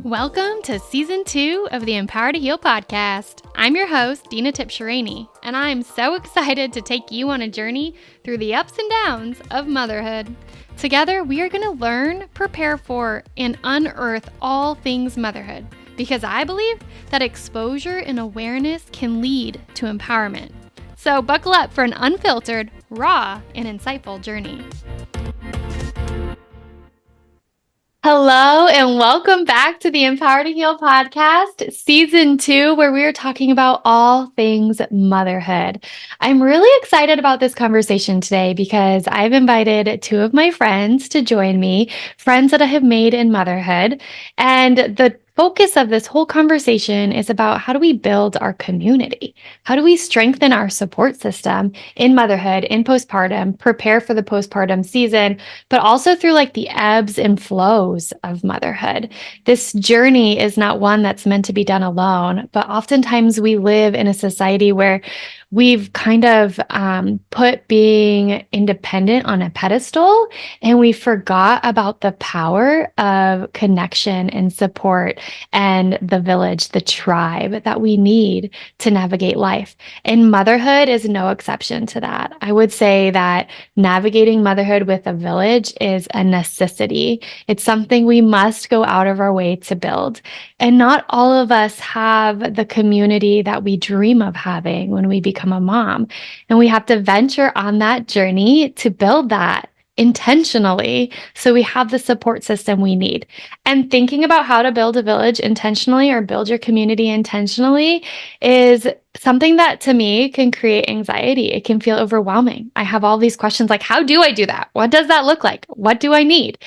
Welcome to Season 2 of the Empower to Heal podcast. I'm your host, Dena, and I'm so excited to take you on a journey through the ups and downs of motherhood. Together, we are going to learn, prepare for, and unearth all things motherhood, because I believe that exposure and awareness can lead to empowerment. So buckle up for an unfiltered, raw, and insightful journey. Hello and welcome back to the Empower to Heal podcast, Season 2, where we are talking about all things motherhood. I'm really excited about this conversation today because I've invited two of my friends to join me, friends that I have made in motherhood. And the focus of this whole conversation is about how do we build our community? How do we strengthen our support system in motherhood, in postpartum, prepare for the postpartum season, but also through like the ebbs and flows of motherhood. This journey is not one that's meant to be done alone, but oftentimes we live in a society where we've kind of put being independent on a pedestal, and we forgot about the power of connection and support and the village, the tribe that we need to navigate life. And motherhood is no exception to that. I would say that navigating motherhood with a village is a necessity. It's something we must go out of our way to build. And not all of us have the community that we dream of having when we become a mom. And we have to venture on that journey to build that intentionally so we have the support system we need. And thinking about how to build a village intentionally or build your community intentionally is something that to me can create anxiety. It can feel overwhelming. I have all these questions like, how do I do that? What does that look like? What do I need?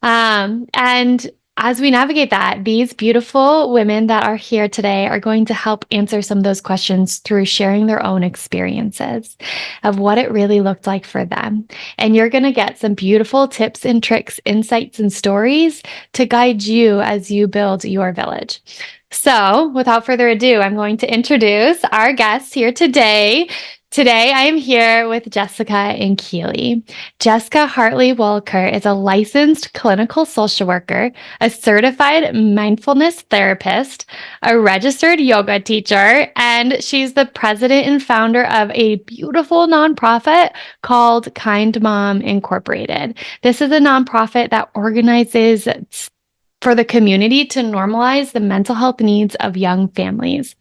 And as we navigate that, these beautiful women that are here today are going to help answer some of those questions through sharing their own experiences of what it really looked like for them. And you're going to get some beautiful tips and tricks, insights, and stories to guide you as you build your village. So without further ado, I'm going to introduce our guests here today. Today, I am here with Jessica and Keeley. Jessica Hartley Woelkers is a licensed clinical social worker, a certified mindfulness therapist, a registered yoga teacher, and she's the president and founder of a beautiful nonprofit called Kind Mom Incorporated. This is a nonprofit that organizes for the community to normalize the mental health needs of young families.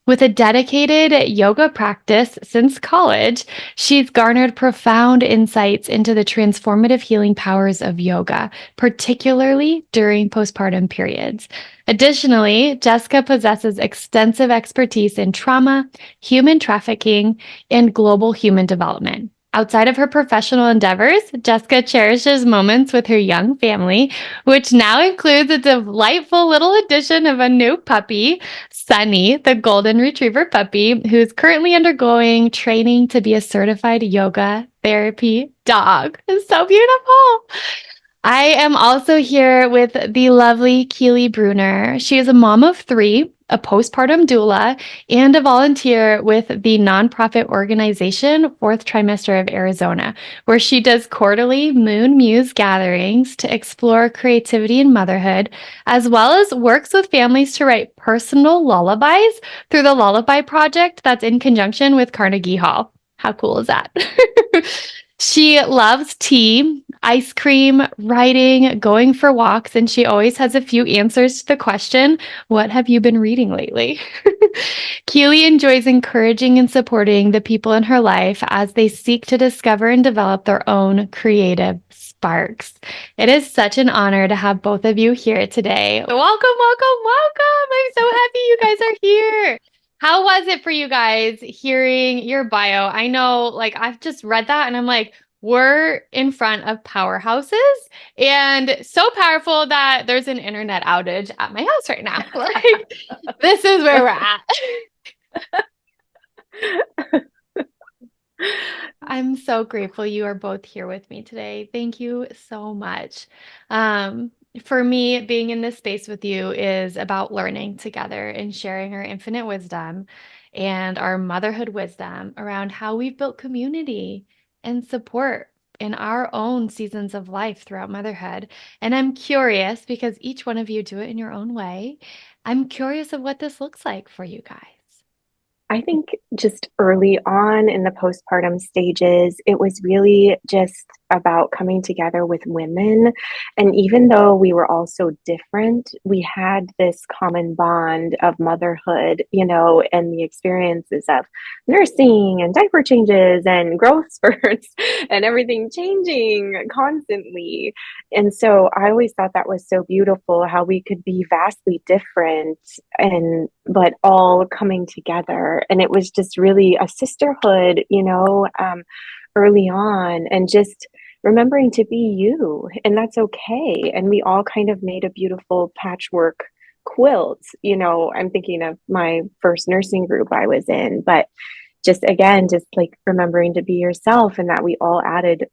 With a dedicated yoga practice since college, she's garnered profound insights into the transformative healing powers of yoga, particularly during postpartum periods. Additionally, Jessica possesses extensive expertise in trauma, human trafficking, and global human development. Outside of her professional endeavors, Jessica cherishes moments with her young family, which now includes a delightful little addition of a new puppy, Sunny, the golden retriever puppy, who's currently undergoing training to be a certified yoga therapy dog. It's so beautiful. I am also here with the lovely Keeley Bruner. She is a mom of 3, a postpartum doula, and a volunteer with the nonprofit organization Fourth Trimester of Arizona, where she does quarterly Moon Muse gatherings to explore creativity and motherhood, as well as works with families to write personal lullabies through the Lullaby Project that's in conjunction with Carnegie Hall. How cool is that? She loves tea, ice cream, writing, going for walks, and she always has a few answers to the question, what have you been reading lately? Keeley enjoys encouraging and supporting the people in her life as they seek to discover and develop their own creative sparks. It is such an honor to have both of you here today. Welcome, welcome, welcome. I'm so happy you guys are here. How was it for you guys hearing your bio? I know, like, I've just read that and I'm like, we're in front of powerhouses and so powerful that there's an internet outage at my house right now. Like, this is where we're at. I'm so grateful you are both here with me today. Thank you so much. For me, being in this space with you is about learning together and sharing our infinite wisdom and our motherhood wisdom around how we've built community and support in our own seasons of life throughout motherhood. And I'm curious because each one of you do it in your own way. I'm curious of what this looks like for you guys. I think just early on in the postpartum stages, it was really just about coming together with women. And even though we were all so different, we had this common bond of motherhood, and the experiences of nursing and diaper changes and growth spurts and everything changing constantly. And so I always thought that was so beautiful how we could be vastly different and but all coming together. And it was just really a sisterhood, early on, and just remembering to be you, and that's okay. And we all kind of made a beautiful patchwork quilt. I'm thinking of my first nursing group I was in, but just again, just like remembering to be yourself, and that we all added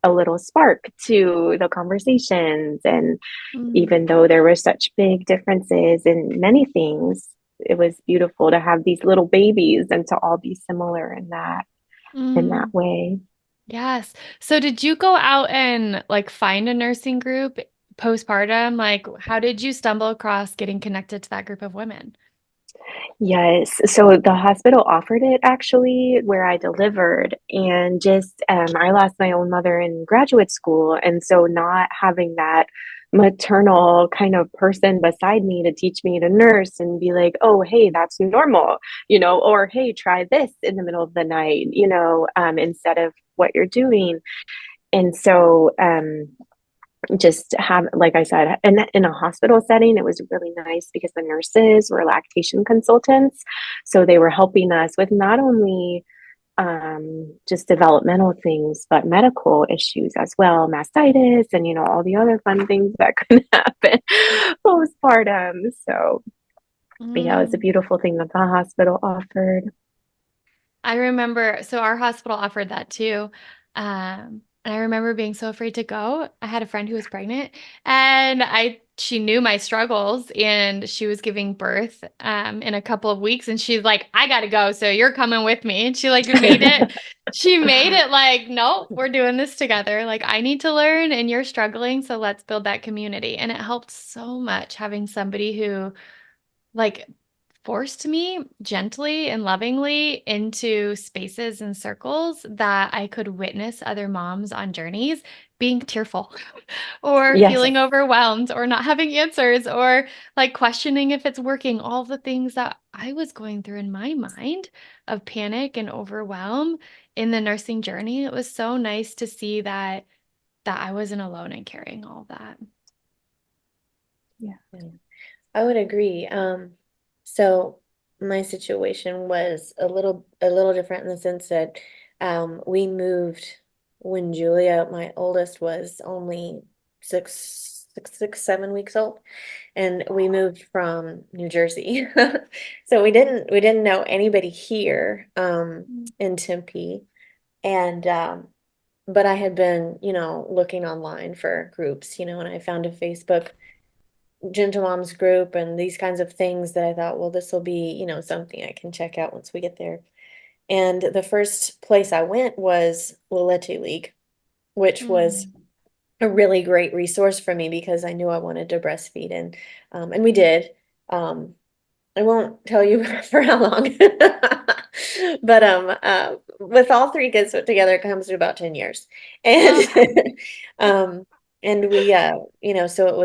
a little spark to the conversations. And Mm, even though there were such big differences in many things, it was beautiful to have these little babies and to all be similar in that mm. way. Yes. So did you go out and like find a nursing group postpartum? Like, how did you stumble across getting connected to that group of women? Yes. So the hospital offered it actually where I delivered. And just, I lost my own mother in graduate school. And so not having that maternal kind of person beside me to teach me to nurse and be like, oh, hey, that's normal, or hey, try this in the middle of the night, instead of what you're doing. And so, just have, like I said, in a hospital setting, it was really nice because the nurses were lactation consultants. So they were helping us with not only just developmental things, but medical issues as well, mastitis, and, all the other fun things that could happen postpartum. So, yeah, it was a Mm. beautiful thing that the hospital offered. I remember, so our hospital offered that too. And I remember being so afraid to go. I had a friend who was pregnant and she knew my struggles and she was giving birth in a couple of weeks and she's like, I gotta go, so you're coming with me. And she made it like, no, we're doing this together. Like I need to learn and you're struggling, so let's build that community. And it helped so much having somebody who like forced me gently and lovingly into spaces and circles that I could witness other moms on journeys being tearful or Yes. feeling overwhelmed or not having answers or like questioning if it's working, all the things that I was going through in my mind of panic and overwhelm in the nursing journey. It was so nice to see that I wasn't alone in carrying all that. Yeah. Yeah, I would agree. So my situation was a little different in the sense that we moved when Julia, my oldest, was only 7 weeks old, and we moved from New Jersey. So we didn't know anybody here in Tempe, and but I had been, looking online for groups, and I found a Facebook Gentle Moms group and these kinds of things that I thought, well, this will be, something I can check out once we get there. And the first place I went was Lilette League, which was Mm. a really great resource for me because I knew I wanted to breastfeed, and we did. Um, I won't tell you for how long, but with all three kids put together, it comes to about 10 years, and Oh, um, and we, so it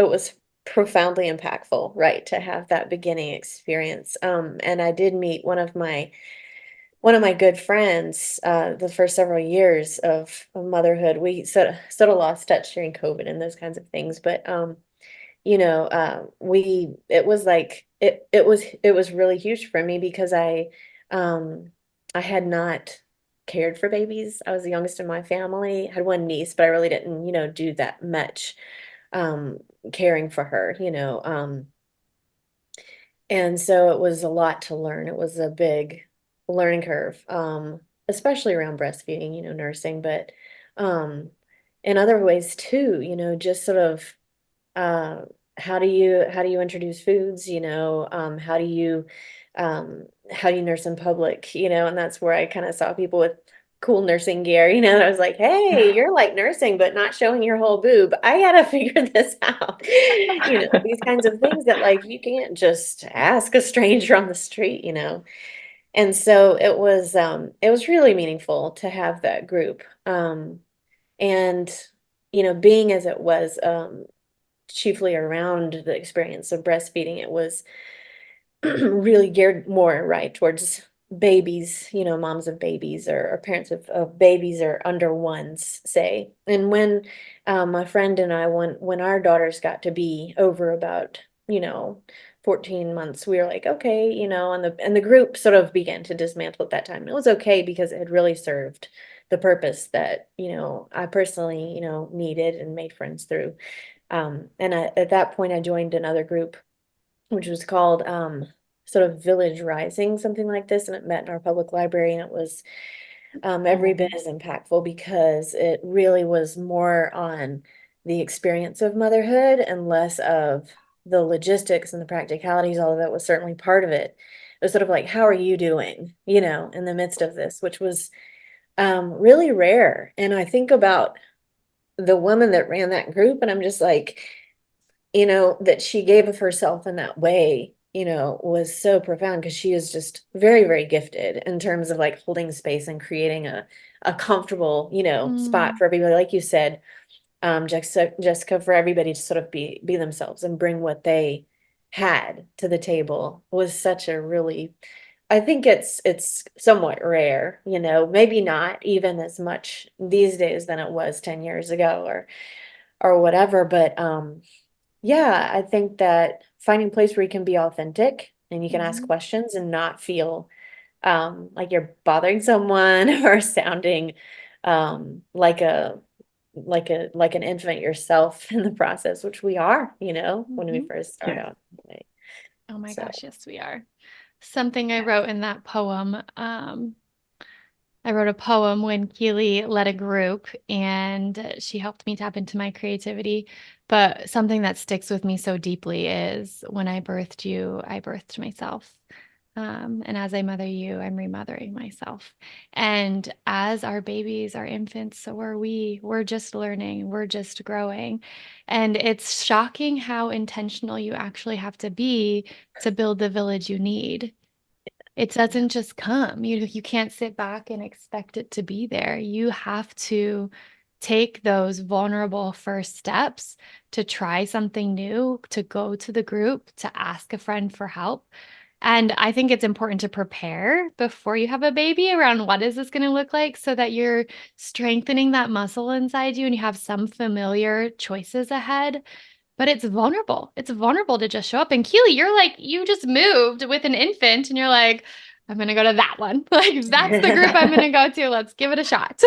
was profoundly impactful, right, to have that beginning experience. And I did meet one of my good friends, the first several years of motherhood. We sort of lost touch during COVID and those kinds of things, but we it was like it was really huge for me because I had not cared for babies. I was the youngest in my family, had one niece, but I really didn't, do that much um caring for her, and so it was a lot to learn. It was a big learning curve, especially around breastfeeding, nursing, but um in other ways too, just sort of uh, how do you introduce foods, how do you nurse in public, and that's where I kind of saw people with cool nursing gear, you know, and I was like, hey, you're like nursing, but not showing your whole boob. I gotta figure this out. You know, these kinds of things that like you can't just ask a stranger on the street, you know. And so it was really meaningful to have that group. And you know, being as it was chiefly around the experience of breastfeeding, it was really geared more right towards babies, you know, moms of babies or parents of babies or under ones, say. And when my friend and I, when our daughters got to be over about, you know, 14 months, we were like, okay, you know, and the group sort of began to dismantle at that time. And it was okay because it had really served the purpose that, you know, I personally, you know, needed and made friends through. At that point, I joined another group which was called sort of Village Rising, something like this, and it met in our public library, and it was every bit as impactful because it really was more on the experience of motherhood and less of the logistics and the practicalities, although that was certainly part of it. It was sort of like, how are you doing, you know, in the midst of this, which was really rare. And I think about the woman that ran that group, and I'm just like, you know, that she gave of herself in that way, you know, was so profound because she is just very, very gifted in terms of like holding space and creating a comfortable, you know, spot for everybody. Like you said, Jessica, for everybody to sort of be themselves and bring what they had to the table was such a really, I think it's somewhat rare, you know, maybe not even as much these days than it was 10 years ago or whatever, but yeah, I think that finding a place where you can be authentic and you can ask questions and not feel like you're bothering someone or sounding like an infant yourself in the process, which we are, you know, when we first start Yeah. out. Oh my So gosh, yes, we are. Something I wrote in that poem, I wrote a poem when Keeley led a group and she helped me tap into my creativity. But something that sticks with me so deeply is when I birthed you, I birthed myself. And as I mother you, I'm remothering myself. And as our babies, our infants, so are we. We're just learning, we're just growing. And it's shocking how intentional you actually have to be to build the village you need. It doesn't just come. You can't sit back and expect it to be there. You have to take those vulnerable first steps to try something new, to go to the group, to ask a friend for help. And I think it's important to prepare before you have a baby around what is this going to look like so that you're strengthening that muscle inside you and you have some familiar choices ahead. But it's vulnerable. It's vulnerable to just show up. And Keely, you're like, you just moved with an infant and you're like, I'm going to go to that one. Like, that's the group I'm going to go to. Let's give it a shot.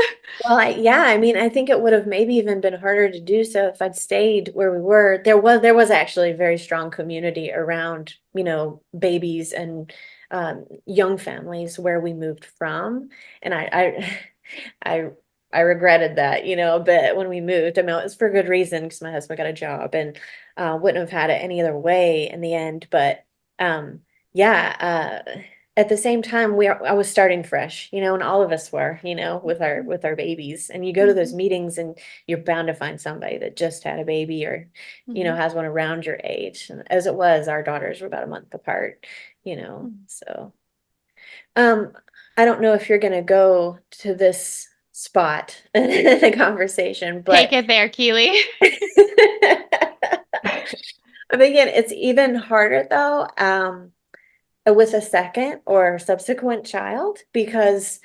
well, yeah, I mean, I think it would have maybe even been harder to do so if I'd stayed where we were. There was actually a very strong community around, you know, babies and young families where we moved from, and I I regretted that, you know, a bit when we moved. I mean, it was for good reason because my husband got a job and wouldn't have had it any other way in the end. But yeah, at the same time, I was starting fresh, you know, and all of us were, you know, with our babies. And you go to those Mhm. meetings, and you're bound to find somebody that just had a baby or, you know, Mhm. has one around your age. And as it was, our daughters were about a month apart, you know, Mhm. so. Um, I don't know if you're gonna go to this spot in the conversation, Take but it there, Keely. but again, it's even harder though, with a second or subsequent child because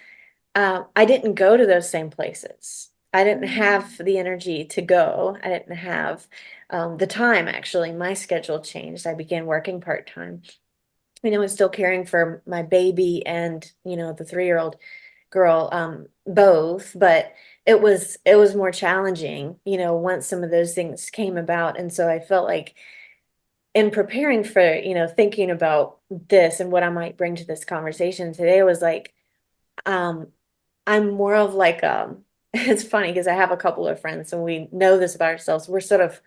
I didn't go to those same places. I didn't have the energy to go. I didn't have the time, actually. My schedule changed. I began working part-time. I was still caring for my baby and, you know, the 3-year-old girl, both, but it was more challenging, you know, once some of those things came about. And so I felt like in preparing for, you know, thinking about this and what I might bring to this conversation today was like, um, I'm more of like, it's funny because I have a couple of friends and we know this about ourselves. We're sort of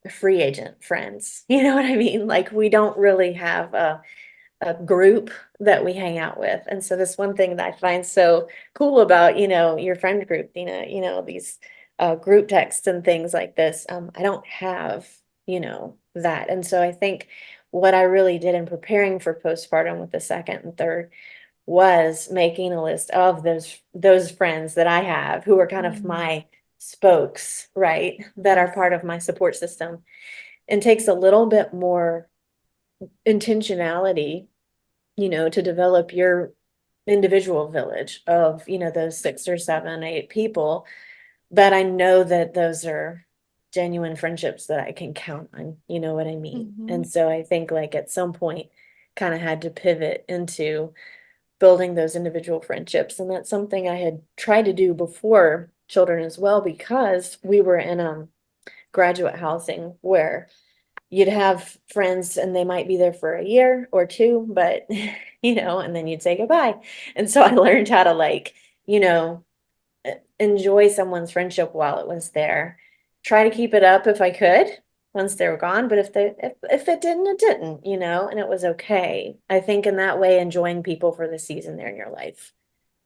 free agent friends. You know what I mean? Like we don't really have a group that we hang out with. And so this one thing that I find so cool about, your friend group, Dena, these group texts and things like this, I don't have, that. And so I think what I really did in preparing for postpartum with the second and third was making a list of those friends that I have who are kind of my spokes, right? That are part of my support system, and takes a little bit more intentionality, to develop your individual village of, those 6 or 7, 8 people. But I know that those are genuine friendships that I can count on, you know what I mean? And so I think like at some point kind of had to pivot into building those individual friendships. And that's something I had tried to do before children as well, because we were in graduate housing where you'd have friends and they might be there for a year or two, but and then you'd say goodbye. And so I learned how to enjoy someone's friendship while it was there. Try to keep it up if I could once they were gone, but if it didn't, it didn't, and it was okay. I think in that way, enjoying people for the season they're in your life.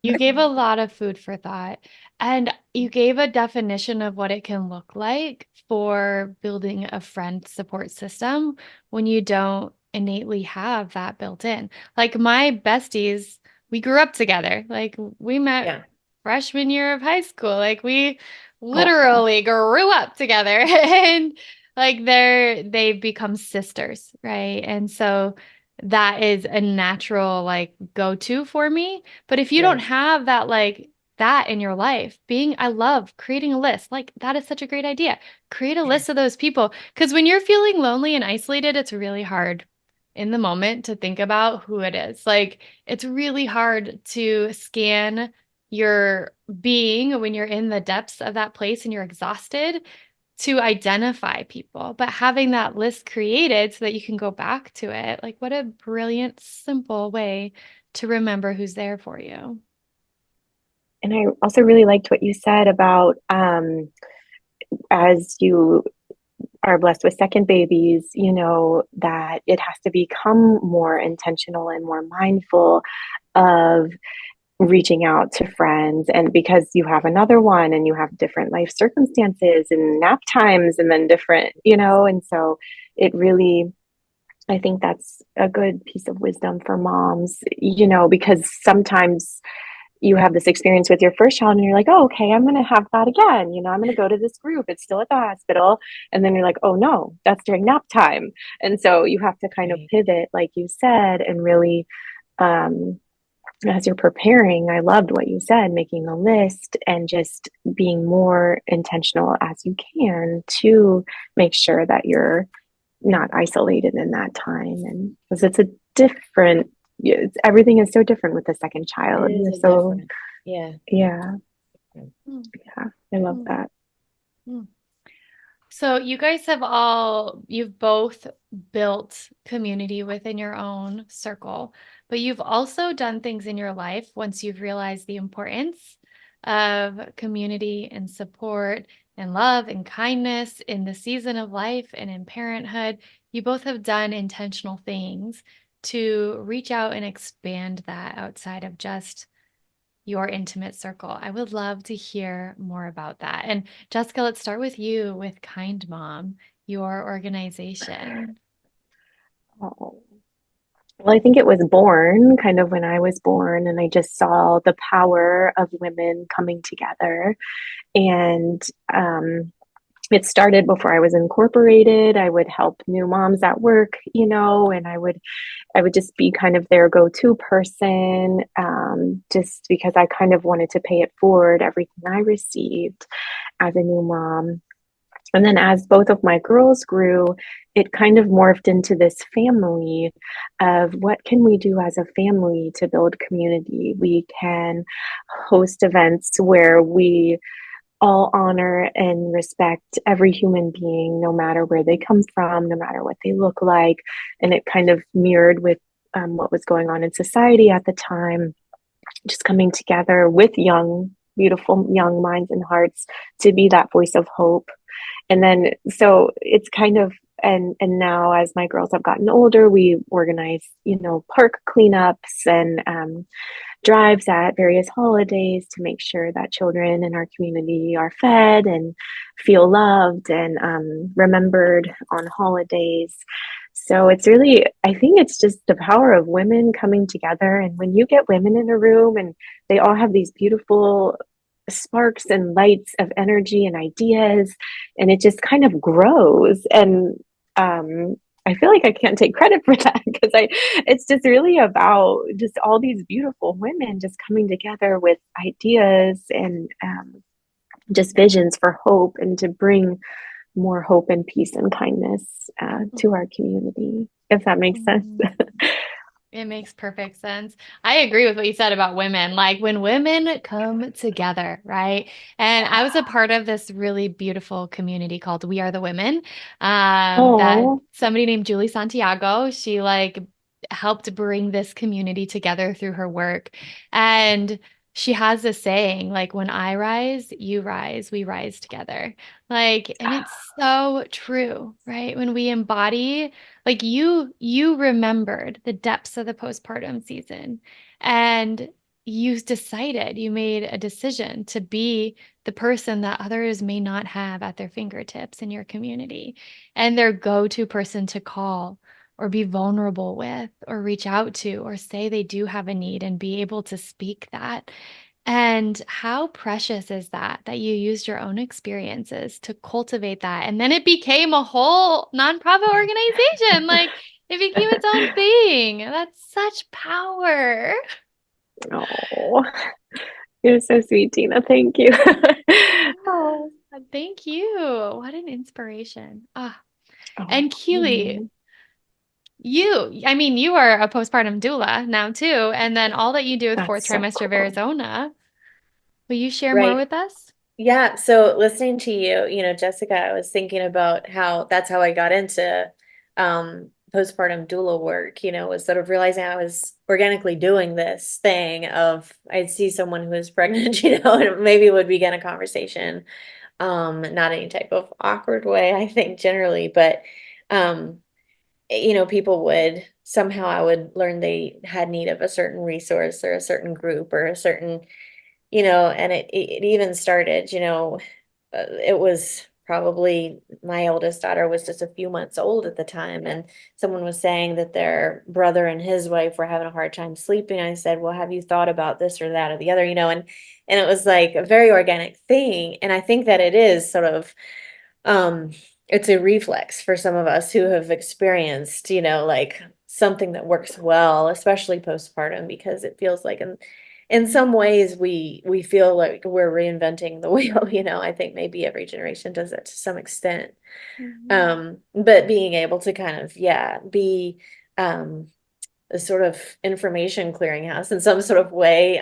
You gave a lot of food for thought, and you gave a definition of what it can look like for building a friend support system when you don't innately have that built in. Like my besties, we grew up together. Like we met freshman year of high school. Like we literally grew up together and like they've become sisters, right? And so that is a natural like go-to for me. But if you don't have that, like that in your life, I love creating a list. Like that is such a great idea. Create a list of those people. Because when you're feeling lonely and isolated, it's really hard in the moment to think about who it is. Like it's really hard to scan your being when you're in the depths of that place and you're exhausted to identify people, but having that list created so that you can go back to it. Like, what a brilliant, simple way to remember who's there for you. And I also really liked what you said about as you are blessed with second babies, that it has to become more intentional and more mindful of reaching out to friends. And because you have another one and you have different life circumstances and nap times and then different, and so it really, I think that's a good piece of wisdom for moms, because sometimes you have this experience with your first child and you're like, oh, okay, I'm going to have that again. I'm going to go to this group. It's still at the hospital. And then you're like, oh no, that's during nap time. And so you have to kind of pivot, like you said, and really, as you're preparing, I loved what you said, making a list and just being more intentional as you can to make sure that you're not isolated in that time. And because it's a different, everything is so different with the second child. So yeah, I love that. So you guys you've both built community within your own circle, but you've also done things in your life once you've realized the importance of community and support and love and kindness in the season of life and in parenthood. You both have done intentional things to reach out and expand that outside of just your intimate circle. I would love to hear more about that. And Jessica, let's start with you with Kind Mom, your organization. Oh. Well, I think it was born kind of when I was born, and I just saw the power of women coming together. And it started before I was incorporated. I would help new moms at work, and I would just be kind of their go-to person, just because I kind of wanted to pay it forward, everything I received as a new mom. And then as both of my girls grew, it kind of morphed into this family of what can we do as a family to build community? We can host events where we all honor and respect every human being, no matter where they come from, no matter what they look like. And it kind of mirrored with what was going on in society at the time, just coming together with beautiful young minds and hearts to be that voice of hope. And then, so it's kind of And now as my girls have gotten older, we organize, park cleanups and drives at various holidays to make sure that children in our community are fed and feel loved and remembered on holidays. So it's really, I think it's just the power of women coming together. And when you get women in a room and they all have these beautiful sparks and lights of energy and ideas, and it just kind of grows. And I feel like I can't take credit for that because it's just really about just all these beautiful women just coming together with ideas and just visions for hope and to bring more hope and peace and kindness to our community, if that makes sense. It makes perfect sense. I agree with what you said about women. Like when women come together, right? And I was a part of this really beautiful community called We Are the Women. That Oh, somebody named Julie Santiago, she like helped bring this community together through her work. And she has this saying, like, when I rise, you rise, we rise together. Like, and it's so true, right? When we embody like you remembered the depths of the postpartum season and you made a decision to be the person that others may not have at their fingertips in your community and their go-to person to call or be vulnerable with or reach out to or say they do have a need and be able to speak that. And how precious is that that you used your own experiences to cultivate that? And then it became a whole nonprofit organization. Like it became its own thing. That's such power. oh, you're so sweet, Tina. Thank you. Oh, thank you. What an inspiration. Ah, Oh, and Keely, I mean, you are a postpartum doula now too. And then all that you do with fourth that's so trimester of cool. Arizona. Will you share more Right. with us? Yeah. So listening to you, Jessica, I was thinking about how that's how I got into postpartum doula work, was sort of realizing I was organically doing this thing of I'd see someone who was pregnant, and maybe would begin a conversation. Not any type of awkward way, I think generally, but um, people would somehow I would learn they had need of a certain resource or a certain group or a certain and it even started, it was probably my oldest daughter was just a few months old at the time, and someone was saying that their brother and his wife were having a hard time sleeping. I said, well, have you thought about this or that or the other, and it was like a very organic thing. And I think that it is sort of um, it's a reflex for some of us who have experienced, like something that works well, especially postpartum, because it feels like in some ways we feel like we're reinventing the wheel, I think maybe every generation does it to some extent. Mhm. But being able to kind of, yeah, be um a sort of information clearinghouse in some sort of way,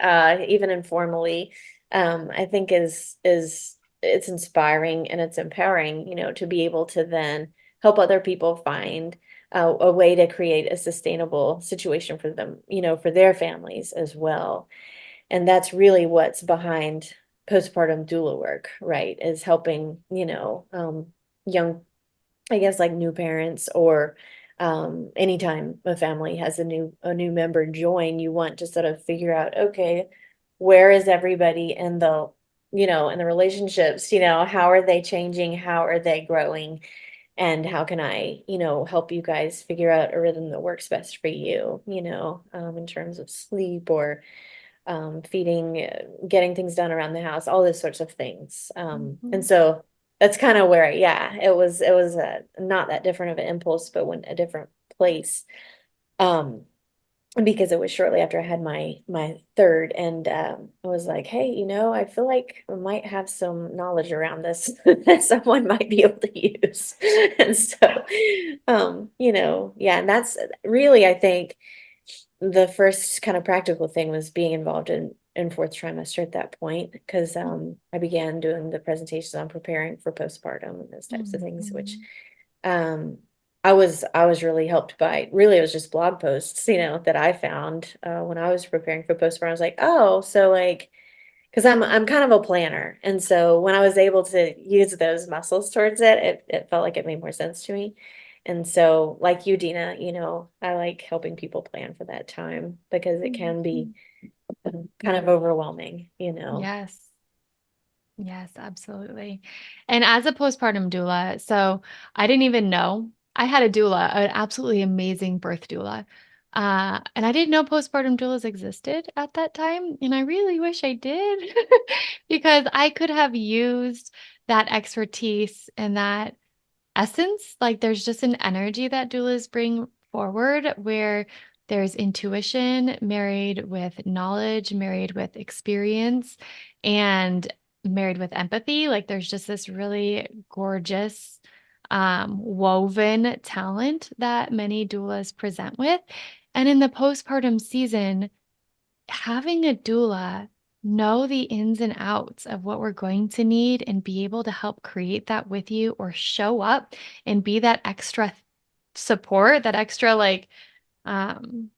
even informally, I think is it's inspiring and it's empowering, to be able to then help other people find a way to create a sustainable situation for them, for their families as well. And that's really what's behind postpartum doula work, right? Is helping, young, I guess, like new parents or anytime a family has a new member join, you want to sort of figure out, okay, where is everybody in the relationships, how are they changing, how are they growing, and how can I, help you guys figure out a rhythm that works best for you, in terms of sleep or feeding, getting things done around the house, all those sorts of things. And Mhm. so that's kind of where, yeah, it was not that different of an impulse, but when a different place. Um, because it was shortly after I had my third, and I was like, hey, I feel like I might have some knowledge around this that someone might be able to use. And so, yeah, and that's really, I think the first kind of practical thing was being involved in fourth trimester at that point, because I began doing the presentations on preparing for postpartum and those types of things, which Mhm. um, I was really helped by. Really, it was just blog posts, that I found when I was preparing for postpartum. I was like, oh, so like, because I'm kind of a planner, and so when I was able to use those muscles towards it, it felt like it made more sense to me. And so, like you, Dina, I like helping people plan for that time because it can be kind of overwhelming. Yes. Yes, absolutely. And as a postpartum doula, so I didn't even know I had a doula, an absolutely amazing birth doula. And I didn't know postpartum doulas existed at that time. And I really wish I did because I could have used that expertise and that essence. Like there's just an energy that doulas bring forward where there's intuition married with knowledge, married with experience, and married with empathy. Like there's just this really gorgeous woven talent that many doulas present with. And in the postpartum season, having a doula know the ins and outs of what we're going to need and be able to help create that with you or show up and be that extra support, that extra um,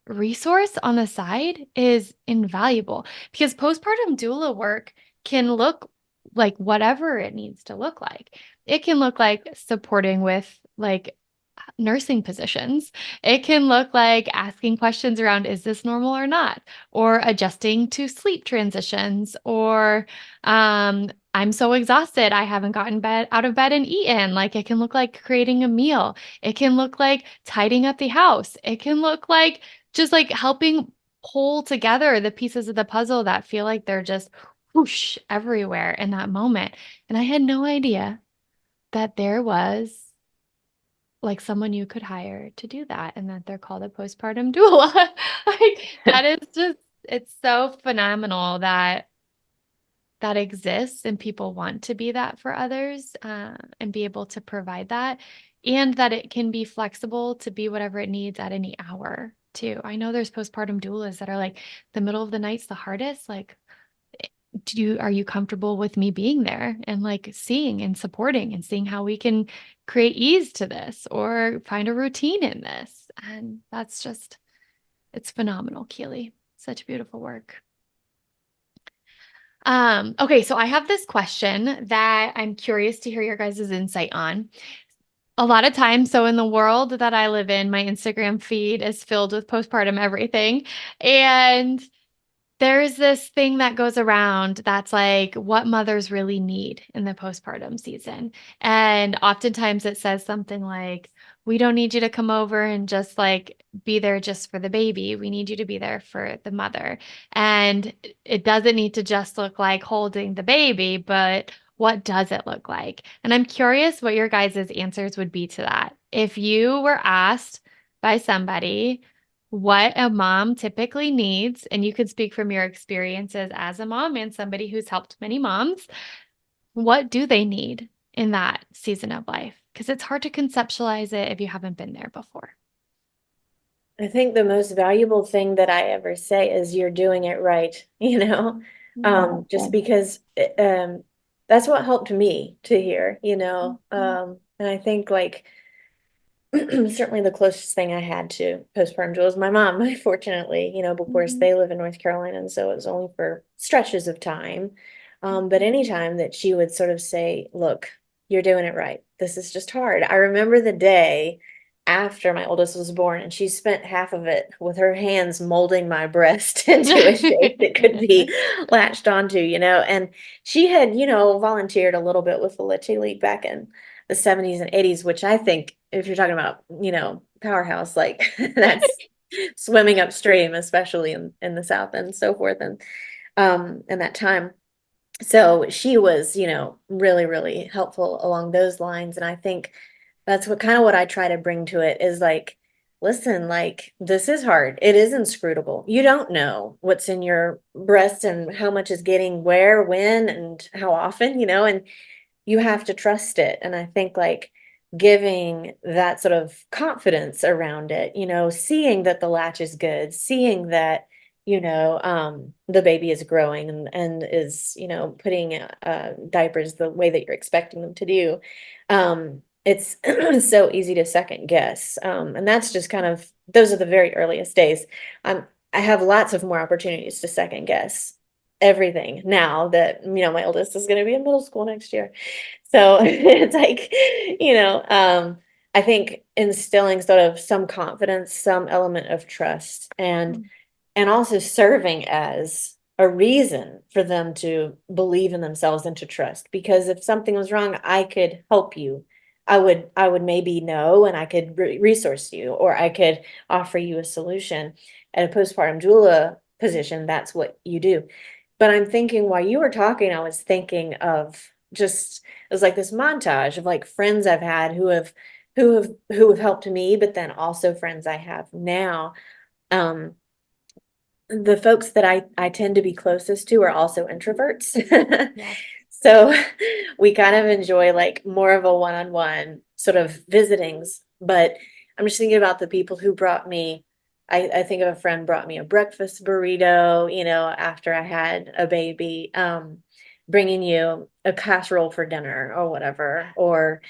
resource on the side is invaluable because postpartum doula work can look like whatever it needs to look like. It can look like supporting with like nursing positions. It can look like asking questions around, is this normal or not? Or adjusting to sleep transitions, or I'm so exhausted, I haven't gotten out of bed and eaten. Like it can look like creating a meal. It can look like tidying up the house. It can look like just like helping pull together the pieces of the puzzle that feel like they're just whoosh everywhere in that moment. And I had no idea that there was like someone you could hire to do that and that they're called a postpartum doula. Like that is just it's so phenomenal that that exists and people want to be that for others and be able to provide that and that it can be flexible to be whatever it needs at any hour too. I know there's postpartum doulas that are like the middle of the night's the hardest. Like are you comfortable with me being there and like seeing and supporting and seeing how we can create ease to this or find a routine in this? And that's just, it's phenomenal, Keeley. Such beautiful work. Okay, so I have this question that I'm curious to hear your guys' insight on. A lot of times, so in the world that I live in, my Instagram feed is filled with postpartum everything. And there's this thing that goes around that's like what mothers really need in the postpartum season. And oftentimes it says something like, we don't need you to come over and just like be there just for the baby. We need you to be there for the mother. And it doesn't need to just look like holding the baby, but what does it look like? And I'm curious what your guys' answers would be to that. If you were asked by somebody, what a mom typically needs, and you could speak from your experiences as a mom and somebody who's helped many moms, what do they need in that season of life? Because it's hard to conceptualize it if you haven't been there before. I think the most valuable thing that I ever say is you're doing it right, just because that's what helped me to hear. And I think like certainly the closest thing I had to postpartum dual is my mom, fortunately, of course they live in North Carolina, and so it was only for stretches of time. But anytime that she would sort of say, look, you're doing it right. This is just hard. I remember the day after my oldest was born, and she spent half of it with her hands molding my breast into a shape that could be latched onto. And she had, volunteered a little bit with the Leche League back in the 70s and 80s, which I think if you're talking about, powerhouse, like that's swimming upstream, especially in the South and so forth. And in that time. So she was, really, really helpful along those lines. And I think that's what I try to bring to it is like, listen, like this is hard. It is inscrutable. You don't know what's in your breast and how much is getting where, when, and how often, and you have to trust it. And I think like giving that sort of confidence around it, seeing that the latch is good, seeing that, the baby is growing and is, putting diapers the way that you're expecting them to do. It's so easy to second guess. And that's just those are the very earliest days. I have lots of more opportunities to second guess everything now that, my oldest is going to be in middle school next year. So it's like, I think instilling sort of some confidence, some element of trust, and also serving as a reason for them to believe in themselves and to trust. Because if something was wrong, I could help you. I would maybe know, and I could resource you, or I could offer you a solution. At a postpartum doula position, that's what you do. But I'm thinking while you were talking, I was thinking of just, it was like this montage of like friends I've had who have helped me, but then also friends I have now. Um, the folks that I tend to be closest to are also introverts. Yeah. So we kind of enjoy like more of a one-on-one sort of visitings. But I'm just thinking about the people who brought me, I think of a friend brought me a breakfast burrito, after I had a baby, bringing you a casserole for dinner or whatever, or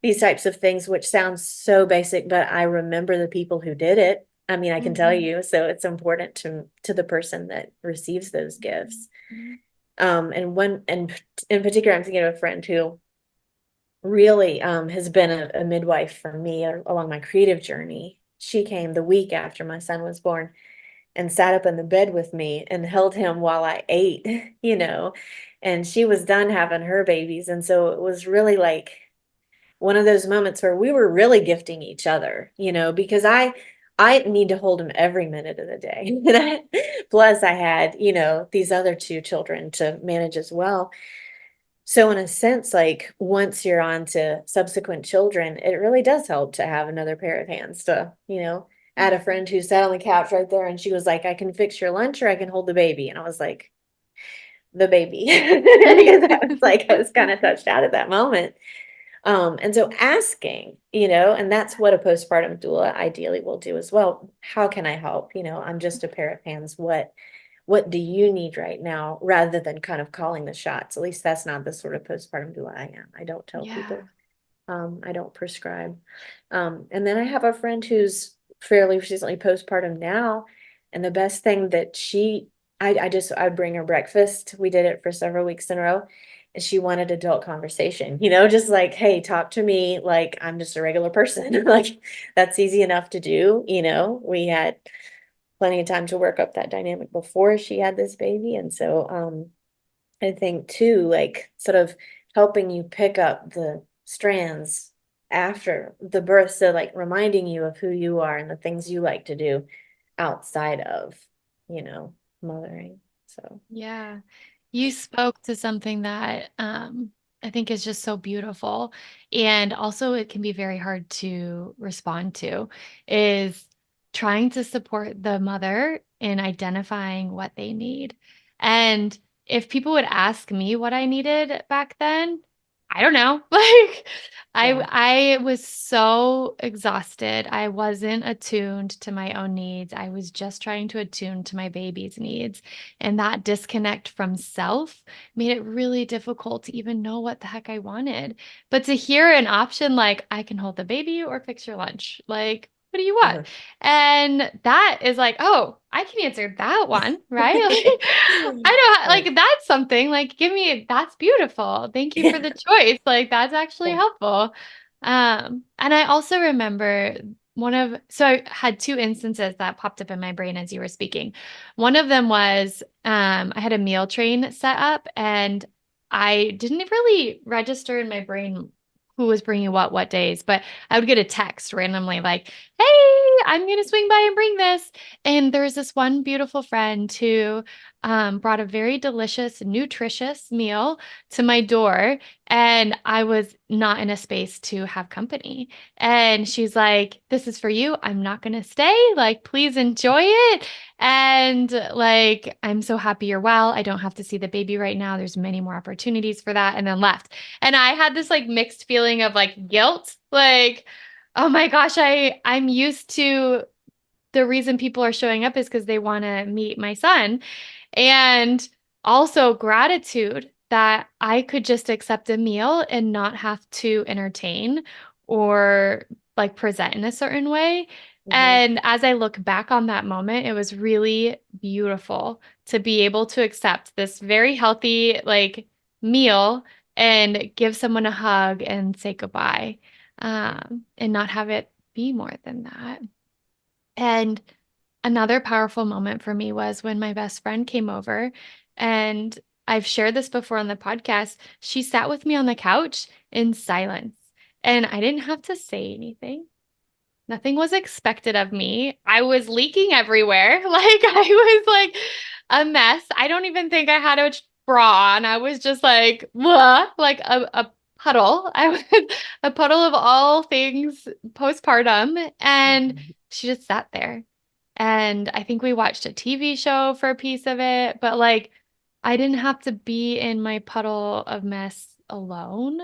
these types of things, which sounds so basic, but I remember the people who did it. I mean, I can tell Mhm. you, so it's important to the person that receives those gifts. Mhm. And in particular, I'm thinking of a friend who really has been a midwife for me along my creative journey. She came the week after my son was born and sat up in the bed with me and held him while I ate, and she was done having her babies. And so it was really like one of those moments where we were really gifting each other, because I need to hold him every minute of the day. Plus I had, these other two children to manage as well. So in a sense, like once you're on to subsequent children, it really does help to have another pair of hands to, I had a friend who sat on the couch right there and she was like, I can fix your lunch or I can hold the baby. And I was like, the baby. Because I was kind of touched out at that moment. And so asking, and that's what a postpartum doula ideally will do as well. How can I help? I'm just a pair of hands. What do you need right now? Rather than kind of calling the shots. At least that's not the sort of postpartum doula I am. I don't tell Yeah. people. I don't prescribe. And then I have a friend who's fairly recently postpartum now, and the best thing that I'd bring her breakfast. We did it for several weeks in a row, and she wanted adult conversation, just like, hey, talk to me like I'm just a regular person. Like that's easy enough to do, We had plenty of time to work up that dynamic before she had this baby, and so I think too, like sort of helping you pick up the strands after the birth. So like reminding you of who you are and the things you like to do outside of, you know, mothering. So Yeah. You spoke to something that I think is just so beautiful. And also, it can be very hard to respond to is trying to support the mother in identifying what they need. And if people would ask me what I needed back then, I don't know. Like yeah. I was so exhausted. I wasn't attuned to my own needs. I was just trying to attune to my baby's needs. And that disconnect from self made it really difficult to even know what the heck I wanted. But to hear an option like, I can hold the baby or fix your lunch, like, what do you want? Uh-huh. And that is like, oh, I can answer that one, right? Like, I know, Right. like, that's something, like, that's beautiful. Thank you for Yeah. the choice. Like, that's actually Yeah. helpful. And I also remember so I had two instances that popped up in my brain as you were speaking. One of them was I had a meal train set up and I didn't really register in my brain who was bringing what days, but I would get a text randomly like, hey, I'm going to swing by and bring this. And there's this one beautiful friend who brought a very delicious, nutritious meal to my door. And I was not in a space to have company. And she's like, this is for you. I'm not going to stay. Like, please enjoy it. And like, I'm so happy you're well. I don't have to see the baby right now. There's many more opportunities for that. And then left. And I had this like mixed feeling of like guilt, like, oh my gosh, I'm used to the reason people are showing up is because they want to meet my son. And also gratitude that I could just accept a meal and not have to entertain or like present in a certain way. Hmm. And as I look back on that moment, it was really beautiful to be able to accept this very healthy like meal and give someone a hug and say goodbye. and not have it be more than that. And another powerful moment for me was when my best friend came over, and I've shared this before on the podcast. She sat with me on the couch in silence, and I didn't have to say anything. Nothing was expected of me. I was leaking everywhere. Like I was like a mess. I don't even think I had a bra on. I was just like, blah, like a puddle. I was a puddle of all things postpartum. And Mhm. she just sat there. And I think we watched a TV show for a piece of it, but like I didn't have to be in my puddle of mess alone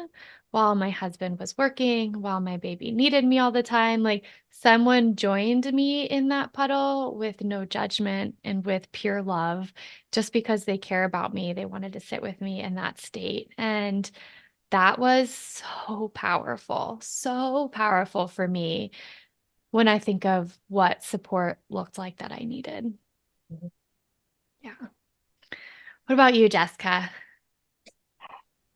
while my husband was working, while my baby needed me all the time. Like someone joined me in that puddle with no judgment and with pure love, just because they care about me. They wanted to sit with me in that state. And that was so powerful for me when I think of what support looked like that I needed. Yeah. What about you, Jessica?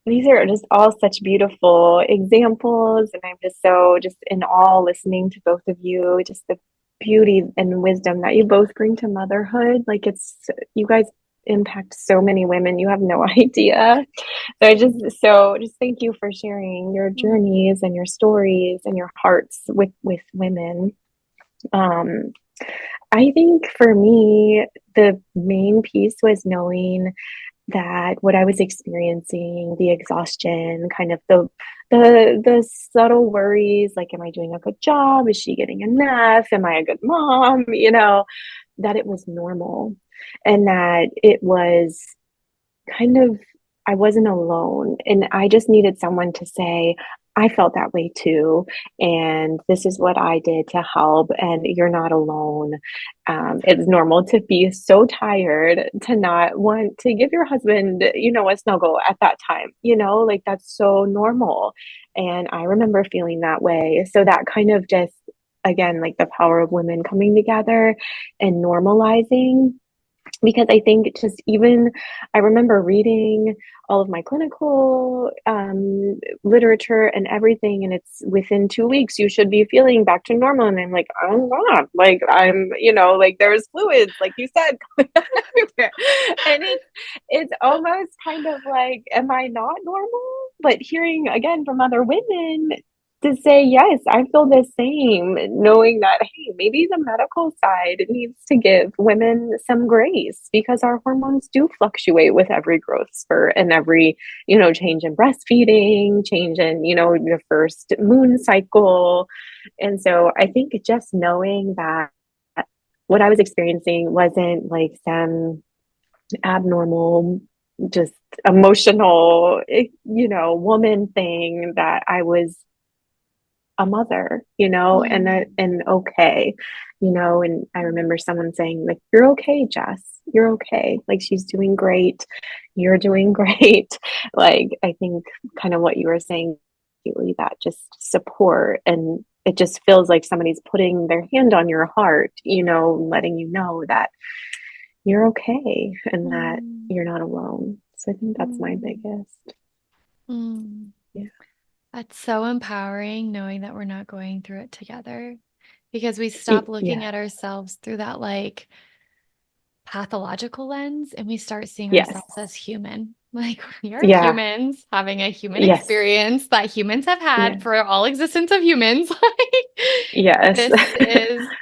These are just all such beautiful examples, and I'm just so just in awe listening to both of you, just the beauty and wisdom that you both bring to motherhood. Like it's you guys impact so many women, you have no idea. So just thank you for sharing your journeys and your stories and your hearts with women. Um, I think for me, the main piece was knowing that what I was experiencing, the exhaustion, kind of the subtle worries, like, am I doing a good job? Is she getting enough? Am I a good mom? That it was normal and that it was kind of, I wasn't alone. And I just needed someone to say, I felt that way too. And this is what I did to help. And you're not alone. It's normal to be so tired to not want to give your husband, a snuggle at that time, like that's so normal. And I remember feeling that way. So that kind of just, again, like the power of women coming together and normalizing, because I think it just even I remember reading all of my clinical literature and everything, and it's within 2 weeks you should be feeling back to normal. And I'm like, I'm not. Like I'm, like there's fluids, like you said, going on everywhere, and it's almost kind of like, am I not normal? But hearing again from other women to say, yes, I feel the same, knowing that, hey, maybe the medical side needs to give women some grace because our hormones do fluctuate with every growth spurt and every, change in breastfeeding, change in, the first moon cycle. And so I think just knowing that what I was experiencing wasn't like some abnormal, just emotional, woman thing, that I was a mother, and okay, and I remember someone saying, like, you're okay, Jess, you're okay. Like, she's doing great. You're doing great. Like, I think kind of what you were saying, Keely, that just support, and it just feels like somebody's putting their hand on your heart, letting you know that you're okay and that Mm, you're not alone. So I think that's my mm, biggest. mm. Yeah. That's so empowering knowing that we're not going through it together because we stop looking Yeah. at ourselves through that like pathological lens and we start seeing Yes. ourselves as human. Like we are Yeah. humans having a human Yes. experience that humans have had Yeah. for all existence of humans. Like Yes.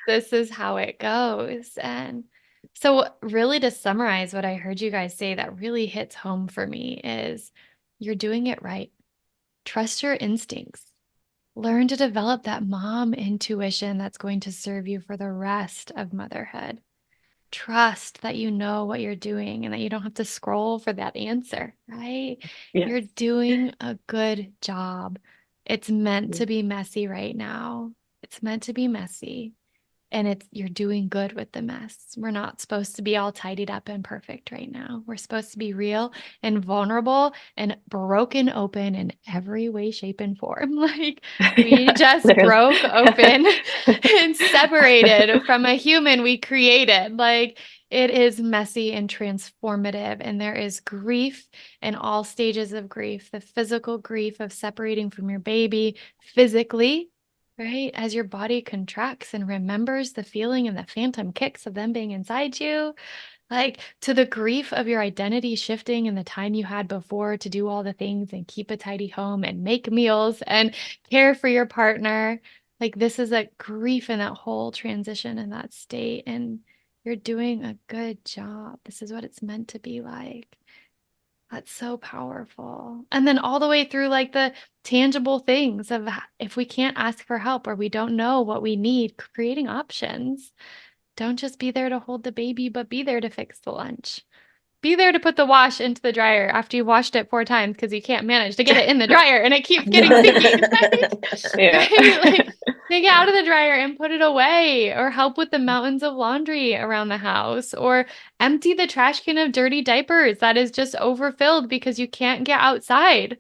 this is how it goes. And so really to summarize what I heard you guys say that really hits home for me is you're doing it right. Trust your instincts. Learn to develop that mom intuition that's going to serve you for the rest of motherhood. Trust that you know what you're doing and that you don't have to scroll for that answer, right? Yes. You're doing a good job. It's meant Yeah. to be messy right now. It's meant to be messy. and you're doing good with the mess. We're not supposed to be all tidied up and perfect right now. We're supposed to be real and vulnerable and broken open in every way, shape, and form. Like we Yeah, just literally. broke open and separated from a human we created. Like it is messy and transformative, and there is grief in all stages of grief, the physical grief of separating from your baby physically, right? As your body contracts and remembers the feeling and the phantom kicks of them being inside you, like to the grief of your identity shifting and the time you had before to do all the things and keep a tidy home and make meals and care for your partner. Like this is a grief in that whole transition in that state. And you're doing a good job. This is what it's meant to be like. That's so powerful. And then all the way through like the tangible things of if we can't ask for help or we don't know what we need, creating options. Don't just be there to hold the baby, but be there to fix the lunch. Be there to put the wash into the dryer after you washed it 4 times because you can't manage to get it in the dryer and it keeps getting sticky. Yeah. Right? Like take it out of the dryer and put it away, or help with the mountains of laundry around the house, or empty the trash can of dirty diapers that is just overfilled because you can't get outside.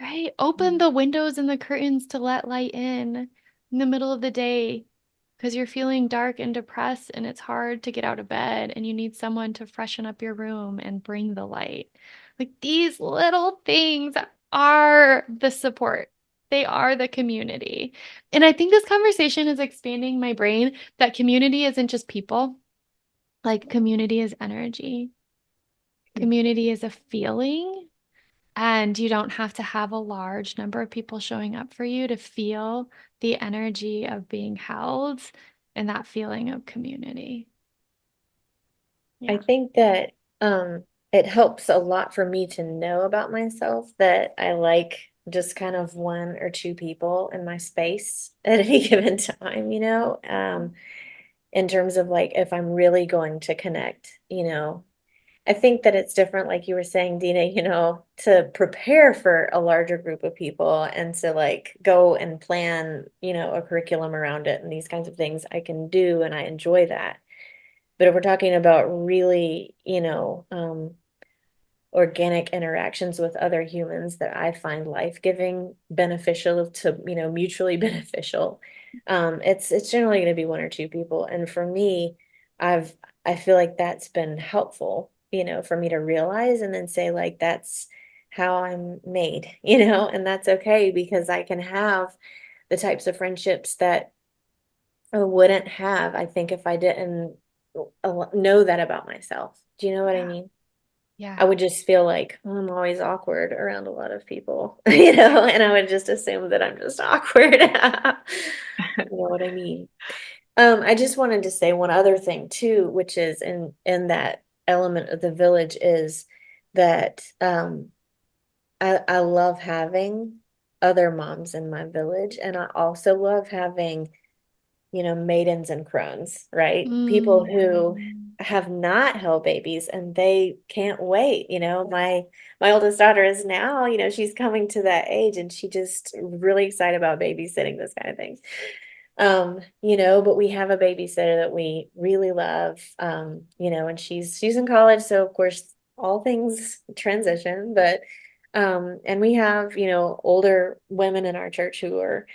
Right? Open the windows and the curtains to let light in the middle of the day because you're feeling dark and depressed and it's hard to get out of bed and you need someone to freshen up your room and bring the light. Like these little things are the support. They are the community. And I think this conversation is expanding my brain that community isn't just people. Like community is energy. Community is a feeling. And you don't have to have a large number of people showing up for you to feel the energy of being held and that feeling of community. I Yeah. think that it helps a lot for me to know about myself that I like just kind of one or two people in my space at any given time, in terms of like if I'm really going to connect. I think that it's different, like you were saying, Dina, to prepare for a larger group of people and to like go and plan, a curriculum around it and these kinds of things I can do and I enjoy that. But if we're talking about really, organic interactions with other humans that I find life-giving, beneficial to, mutually beneficial, it's generally going to be one or two people. And for me, I've I feel like that's been helpful, for me to realize and then say like that's how I'm made, and that's okay because I can have the types of friendships that I wouldn't have, I think, if I didn't know that about myself. Do you know what I Yeah. mean? Yeah. I would just feel like "Oh, I'm always awkward around a lot of people, and I would just assume that I'm just awkward. You know what I mean? I just wanted to say one other thing too, which is in that element of the village is that I love having other moms in my village, and I also love having maidens and crones, right? People who Mm. have not held babies and they can't wait. My oldest daughter is now, she's coming to that age and she just really excited about babysitting, this kind of things. But we have a babysitter that we really love, and she's in college, so of course all things transition, but and we have, older women in our church who are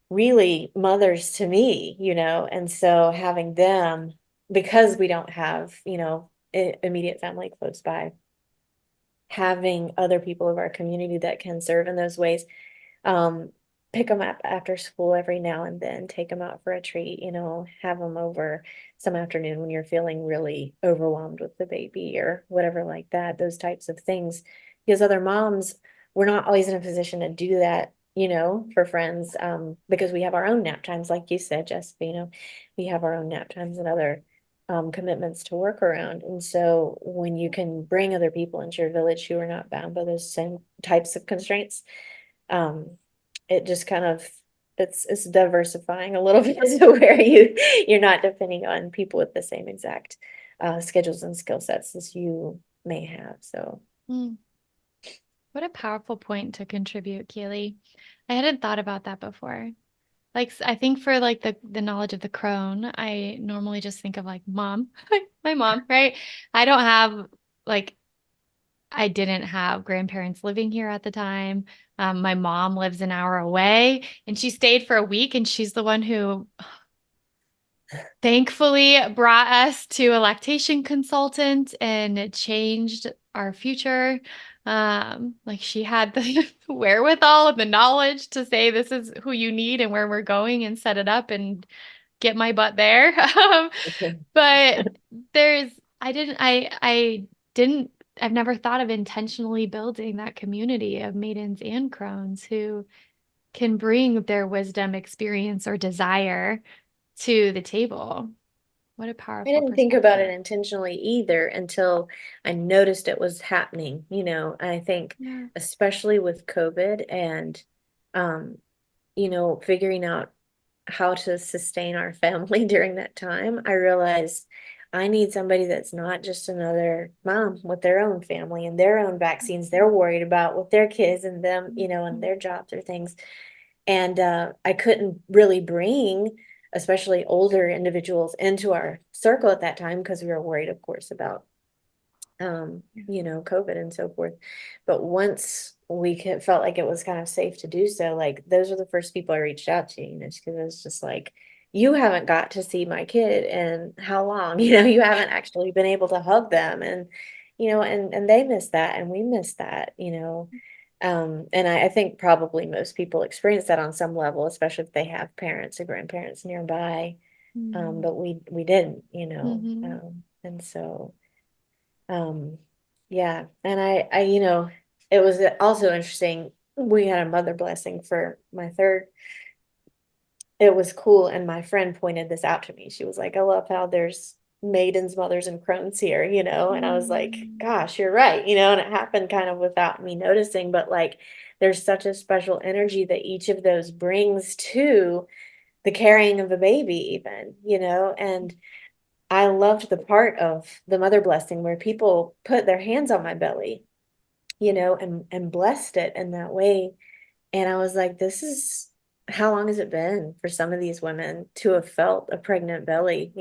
really mothers to me, and so having them, because we don't have, immediate family close by, having other people of our community that can serve in those ways, um, pick them up after school every now and then, take them out for a treat, have them over some afternoon when you're feeling really overwhelmed with the baby or whatever like that, those types of things. Because other moms, we're not always in a position to do that, for friends, because we have our own nap times, like you said, Jessica, we have our own nap times and other commitments to work around. And so when you can bring other people into your village who are not bound by those same types of constraints, um, it just kind of it's diversifying a little bit to where you're not depending on people with the same exact schedules and skill sets as you may have. So Mm. What a powerful point to contribute, Keely. I hadn't thought about that before. Like I think for like the knowledge of the crone, I normally just think of like mom, my mom, right? I don't have like I didn't have grandparents living here at the time. My mom lives an hour away and she stayed for a week and she's the one who thankfully brought us to a lactation consultant and it changed our future. Like she had the wherewithal and the knowledge to say this is who you need and where we're going and set it up and get my butt there. But there's I didn't I've never thought of intentionally building that community of maidens and crones who can bring their wisdom, experience, or desire to the table. What a I powerful didn't think about perspective. it intentionally either until I noticed it was happening, you know. I think Yeah. especially with COVID and um, figuring out how to sustain our family during that time, I realized I need somebody that's not just another mom with their own family and their own vaccines they're worried about with their kids and them, and their jobs or things. And I couldn't really bring, especially older individuals, into our circle at that time because we were worried, of course, about COVID and so forth. But once felt like it was kind of safe to do so, like those were the first people I reached out to, just because it was just like, you haven't got to see my kid and how long, you haven't actually been able to hug them and and they miss that and we miss that. And I think probably most people experience that on some level, especially if they have parents or grandparents nearby. Mm-hmm. But we didn't. Mm-hmm. And so yeah. And it was also interesting. We had a mother blessing for my third. It was cool. And my friend pointed this out to me. She was like, I love how there's maidens, mothers, and crones here. And I was like, gosh, you're right. And it happened kind of without me noticing, but like there's such a special energy that each of those brings to the carrying of a baby, even. And I loved the part of the mother blessing where people put their hands on my belly, and blessed it in that way. And I was like, this is how long has it been for some of these women to have felt a pregnant belly?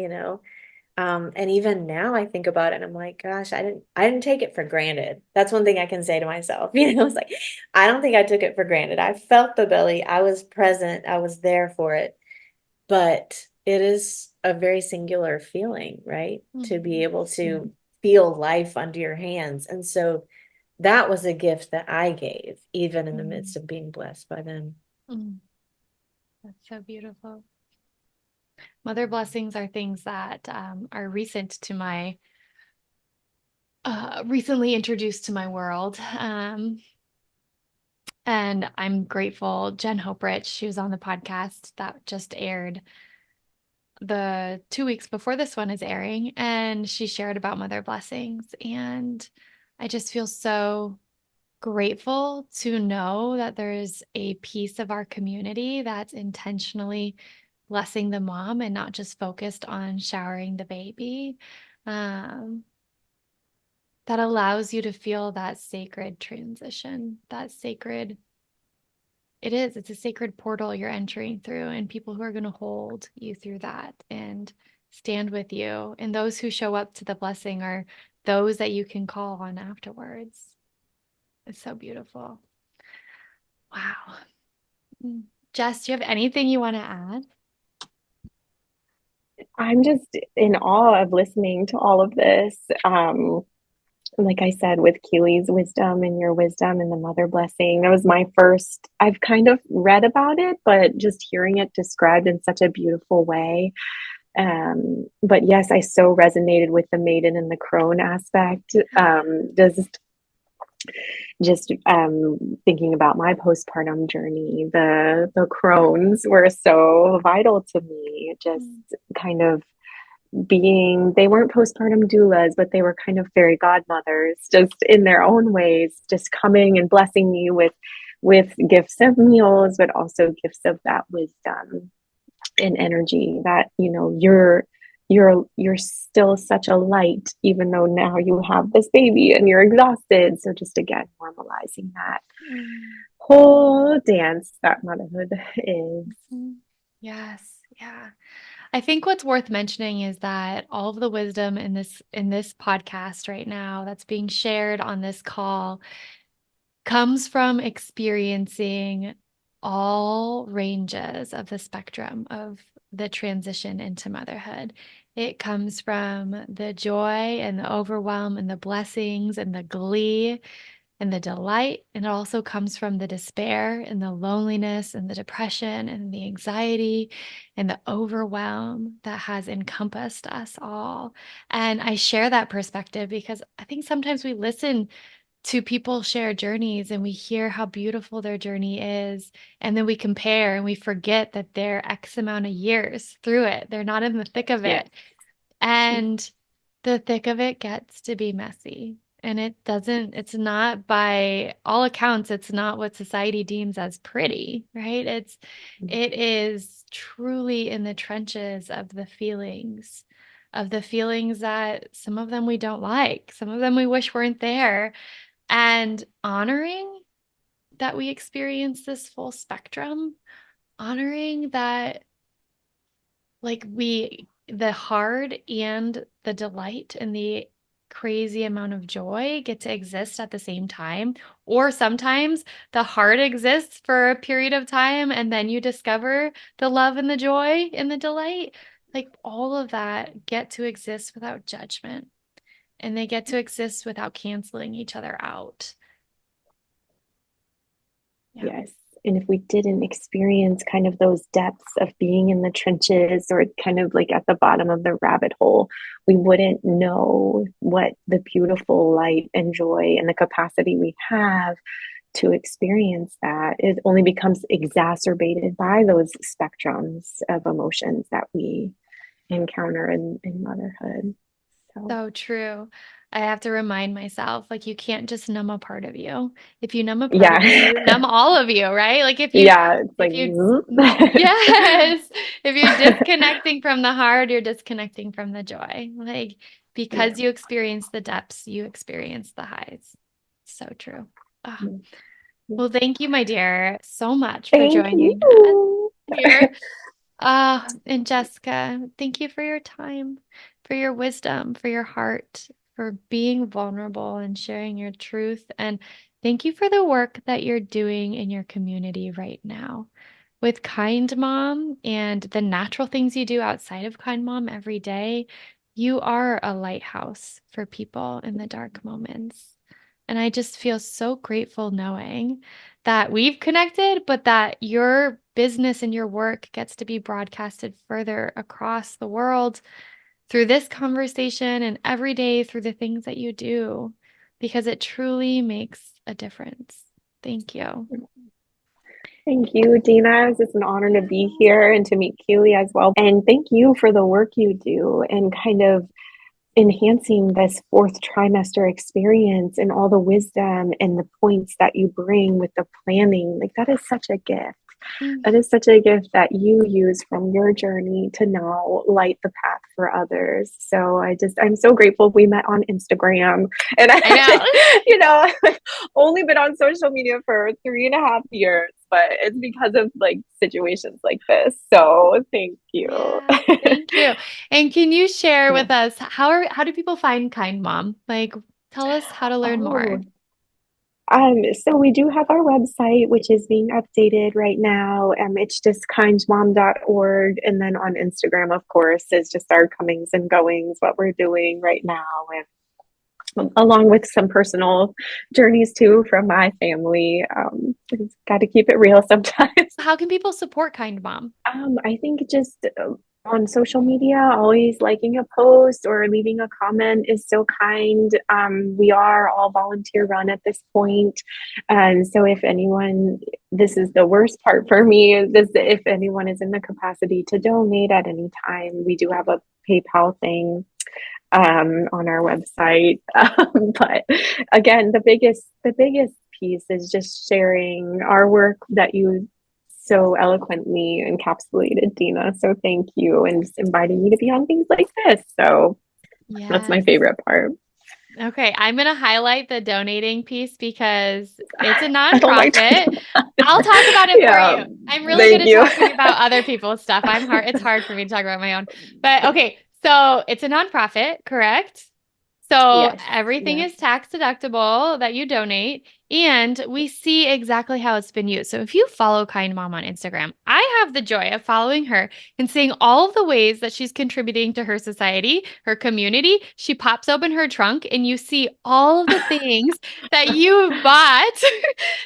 And even now I think about it and I'm like, gosh, I didn't take it for granted. That's one thing I can say to myself. It's like, I don't think I took it for granted. I felt the belly. I was present. I was there for it. But it is a very singular feeling, right? To be able to feel life under your hands. And so that was a gift that I gave, even in the midst of being blessed by them. Mm-hmm. That's so beautiful. Mother blessings are things that are recently introduced to my world. And I'm grateful. Jen Hoprich, she was on the podcast that just aired the 2 weeks before this one is airing, and she shared about mother blessings. And I just feel so grateful to know that there's a piece of our community that's intentionally blessing the mom and not just focused on showering the baby. Um, that allows you to feel that sacred transition, that sacred, it's a sacred portal you're entering through, and people who are going to hold you through that and stand with you. And those who show up to the blessing are those that you can call on afterwards. It's so beautiful. Wow. Jess, do you have anything you want to add? I'm just in awe of listening to all of this. Like I said, with Keeley's wisdom and your wisdom and the mother blessing, that was my first. I've kind of read about it, but just hearing it described in such a beautiful way. But yes, I so resonated with the maiden and the crone aspect. Thinking about my postpartum journey, the crones were so vital to me. Just kind of being, they weren't postpartum doulas, but they were kind of fairy godmothers, just in their own ways, just coming and blessing me with gifts of meals, but also gifts of that wisdom and energy that you're still such a light even though now you have this baby and you're exhausted. So just again normalizing that whole dance that motherhood is. Yes. Yeah. I think what's worth mentioning is that all of the wisdom in this podcast right now that's being shared on this call comes from experiencing all ranges of the spectrum of the transition into motherhood. It comes from the joy and the overwhelm and the blessings and the glee and the delight. And it also comes from the despair and the loneliness and the depression and the anxiety and the overwhelm that has encompassed us all. And I share that perspective because I think sometimes we listen to people share journeys and we hear how beautiful their journey is. And then we compare and we forget that they're X amount of years through it. They're not in the thick of Yes. it. And the thick of it gets to be messy. And it's not by all accounts, it's not what society deems as pretty, right? It is truly in the trenches of the feelings that some of them we don't like, some of them we wish weren't there. And honoring that we experience this full spectrum, honoring that the hard and the delight and the crazy amount of joy get to exist at the same time. Or sometimes the hard exists for a period of time and then you discover the love and the joy and the delight. Like all of that get to exist without judgment and they get to exist without canceling each other out. Yeah. Yes. And if we didn't experience kind of those depths of being in the trenches or kind of like at the bottom of the rabbit hole, we wouldn't know what the beautiful light and joy and the capacity we have to experience that. It only becomes exacerbated by those spectrums of emotions that we encounter in motherhood. So, So true. I have to remind myself, like, you can't just numb a part of you. If you numb a part of you, yeah. you numb all of you, right? Like Yeah. It's like, if you, yes, if you're disconnecting from the hard, you're disconnecting from the joy. Like, yeah. because you experience the depths, you experience the highs. So true. Ah, well, thank you, my dear, so much for Thank joining us you. here. And Jessica, thank you for your time, for your wisdom, for your heart, for being vulnerable and sharing your truth. And thank you for the work that you're doing in your community right now with Kind Mom and the natural things you do outside of Kind Mom every day. You are a lighthouse for people in the dark moments. And I just feel so grateful knowing that we've connected, but that your business and your work gets to be broadcasted further across the world through this conversation and every day through the things that you do, because it truly makes a difference. Thank you. Thank you, Dena. It's just an honor to be here and to meet Keeley as well. And thank you for the work you do and kind of enhancing this fourth trimester experience and all the wisdom and the points that you bring with the planning. Like, that is such a gift. That is such a gift that you use from your journey to now light the path for others. So I'm so grateful we met on Instagram. And I know. only been on social media for 3.5 years, but it's because of like situations like this. So thank you. Yeah, thank you. And can you share Yeah. with us how do people find Kind Mom? Like, tell us how to learn more. Oh, so we do have our website, which is being updated right now. It's just kindmom.org. And then on Instagram, of course, is just our comings and goings, what we're doing right now. And along with some personal journeys too from my family. Got to keep it real sometimes. How can people support Kind Mom? I think just on social media, always liking a post or leaving a comment is so kind. We are all volunteer run at this point. And so if anyone, this is the worst part for me, if anyone is in the capacity to donate at any time, we do have a PayPal thing on our website. But again, the biggest piece is just sharing our work that you so eloquently encapsulated, Dena. So thank you, and just inviting me to be on things like this. So that's my Yes. favorite part. Okay, I'm going to highlight the donating piece because it's a I don't like nonprofit. talking about I'll talk about it for Yeah, you. I'm really good thank at you. talking about other people's stuff. It's hard for me to talk about my own. But okay, so it's a nonprofit, correct? So Yes, everything yes. is tax deductible that you donate, and we see exactly how it's been used. So if you follow Kind Mom on Instagram, I have the joy of following her and seeing all of the ways that she's contributing to her society, her community. She pops open her trunk and you see all of the things that you bought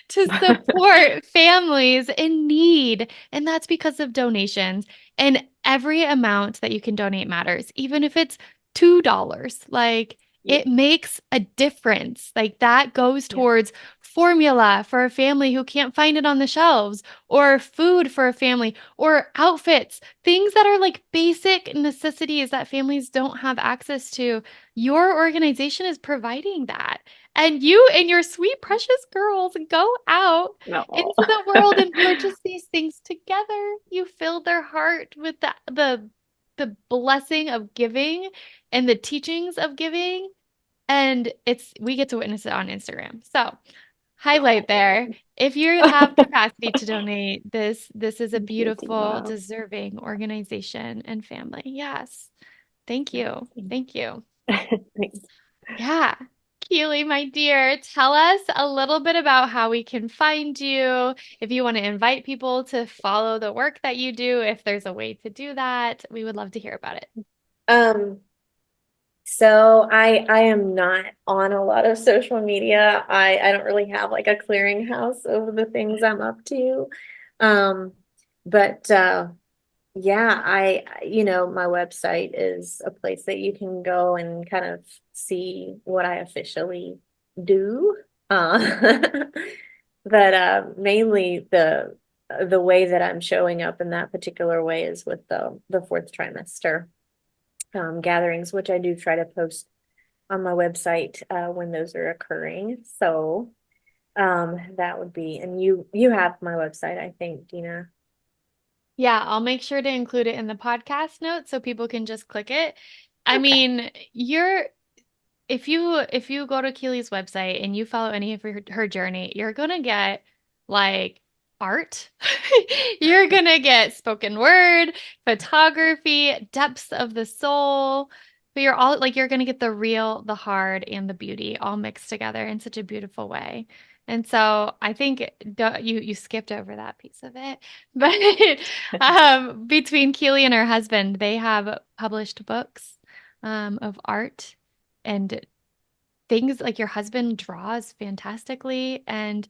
to support families in need. And that's because of donations. And every amount that you can donate matters, even if it's $2. Like, Yeah, it makes a difference. Like that goes yeah, towards formula for a family who can't find it on the shelves, or food for a family, or outfits, things that are like basic necessities that families don't have access to. Your organization is providing that. And you and your sweet, precious girls go out no. into the world and purchase these things together. You filled their heart with the blessing of giving and the teachings of giving, and we get to witness it on Instagram. So highlight there. If you have capacity to donate, this is a Thank you, beautiful, Dena. deserving organization and family. Yes. Thank Yeah, you. Thank you. thanks. Yeah. Keeley, my dear, tell us a little bit about how we can find you. If you want to invite people to follow the work that you do, if there's a way to do that, we would love to hear about it. Um, so I am not on a lot of social media. I don't really have like a clearinghouse of the things I'm up to. Um, but yeah, my website is a place that you can go and kind of see what I officially do. But mainly the way that I'm showing up in that particular way is with the fourth trimester gatherings, which I do try to post on my website when those are occurring. So that would be, and you have my website, I think, Dena. Yeah, I'll make sure to include it in the podcast notes so people can just click it. I Okay. mean, if you go to Keeley's website and you follow any of her journey, you're gonna get like art. You're gonna get spoken word, photography, depths of the soul. But you're gonna get the real, the hard, and the beauty all mixed together in such a beautiful way. And so I think you skipped over that piece of it. But between Keeley and her husband, they have published books of art and things. Like your husband draws fantastically, and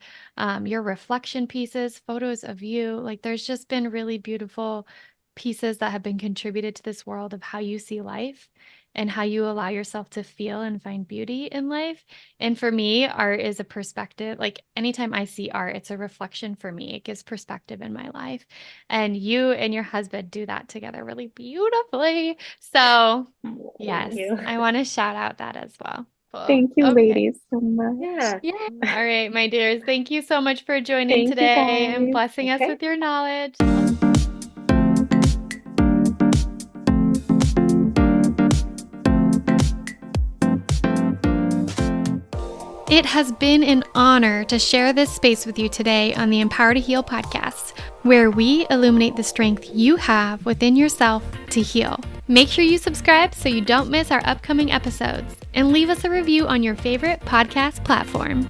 your reflection pieces, photos of you. Like there's just been really beautiful pieces that have been contributed to this world of how you see life and how you allow yourself to feel and find beauty in life. And for me, art is a perspective. Like anytime I see art, it's a reflection for me. It gives perspective in my life. And you and your husband do that together really beautifully. So, Thank yes, you. I want to shout out that as well. Cool. Thank you, Okay. ladies, so much. Yeah. Yeah. All right, my dears. Thank you so much for joining Thank you, today and guys. blessing us Okay. with your knowledge. It has been an honor to share this space with you today on the Empower to Heal podcast, where we illuminate the strength you have within yourself to heal. Make sure you subscribe so you don't miss our upcoming episodes, and leave us a review on your favorite podcast platform.